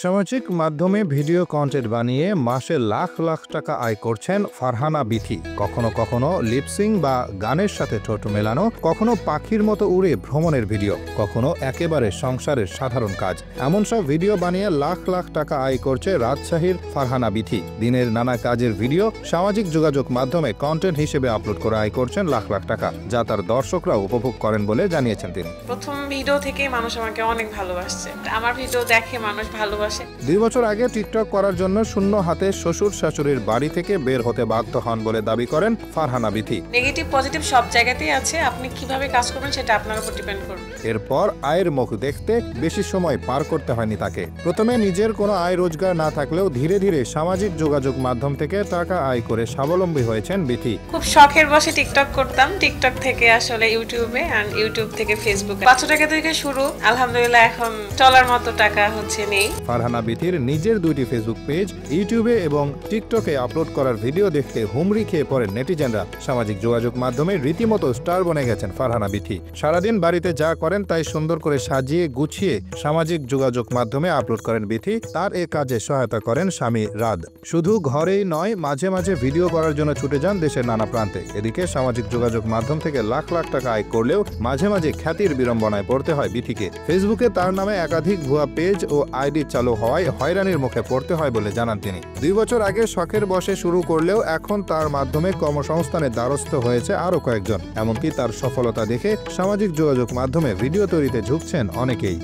সামাজিক মাধ্যমে video content বানিয়ে মাসে লাখ লাখ টাকা আয় করছেন ফারহানা বিথি। কখনো কখনো লিপসিং বা গানের সাথে ঠোঁট মেলানো, কখনো পাখির মতো উড়ে ভ্রমণের ভিডিও, কখনো একেবারে সংসারের সাধারণ কাজ। এমন সব ভিডিও বানিয়ে লাখ লাখ টাকা আয় করছে রাজশাহীর ফারহানা বিথি। দিনের নানা কাজের ভিডিও সামাজিক যোগাযোগ মাধ্যমে কন্টেন্ট হিসেবে আপলোড করে আয় করছেন লাখ লাখ টাকা, যা তার দর্শকরা উপভোগ করেন বলে জানিয়েছেন তিনি। প্রথম ভিডিও থেকেই মানুষ আমাকে অনেক ভালোবাসছে, আমার ভিডিও দেখে মানুষ ভালোবাসে। 2 বছর আগে টিকটক করার জন্য শূন্য হাতে শ্বশুর শাশুড়ির বাড়ি থেকে বের হতে বাধ্য হন বলে দাবি করেন ফারহানা বিথি। নেগেটিভ পজিটিভ সব জায়গাতেই আছে, আপনি কিভাবে কাজ করবেন সেটা আপনার উপর ডিপেন্ড করবে। এরপর আয়ের মুখ দেখতে বেশি সময় পার করতে হয়নি তাকে। প্রথমে নিজের কোনো আয় রোজগার না থাকলেও ধীরে ধীরে সামাজিক যোগাযোগ মাধ্যম থেকে টাকা আয় করে স্বাবলম্বী হয়েছেন বিথি। খুব শখের বসে টিকটক করতাম, টিকটক থেকে আসলে ইউটিউবে, এন্ড ইউটিউব থেকে ফেসবুকে 500 টাকা থেকে শুরু। আলহামদুলিল্লাহ এখন চলার মতো টাকা হচ্ছে নেই। ফারহানা বিথির নিজের 2টি ফেসবুক পেজ, ইউটিউবে এবং টিকটকে আপলোড করার ভিডিও দেখতে হুমড়ি খেয়ে পড়েন নেটিজেনরা। সামাজিক যোগাযোগ মাধ্যমে রীতিমতো স্টার বনে গেছেন ফারহানা বিথি। সারাদিন বাড়িতে যা করেন তাই সুন্দর করে সাজিয়ে গুছিয়ে সামাজিক যোগাযোগ মাধ্যমে আপলোড করেন বিথি। তার এ কাজে সহায়তা করেন স্বামী রাদ। শুধু ঘরেই নয়, মাঝে মাঝে ভিডিও করার জন্য ছুটে যান দেশের নানা প্রান্তে। এদিকে সামাজিক যোগাযোগ মাধ্যম থেকে লাখ লাখ টাকা আয় করলেও মাঝে মাঝে খ্যাতির বিড়ম্বনায় পড়তে হয় বিথিকে। ফেসবুকে তার নামে একাধিক ভুয়া পেজ ও আইডি চালু হওয়ায় হয়রানির মুখে পড়তে হয় বলে জানান তিনি। 2 বছর আগে শখের বসে শুরু করলেও এখন তার মাধ্যমে কর্মসংস্থানের দ্বারস্থ হয়েছে আরও কয়েকজন। এমনকি তার সফলতা দেখে সামাজিক যোগাযোগ মাধ্যমে ভিডিও তৈরিতে ঝুঁকছেন অনেকেই।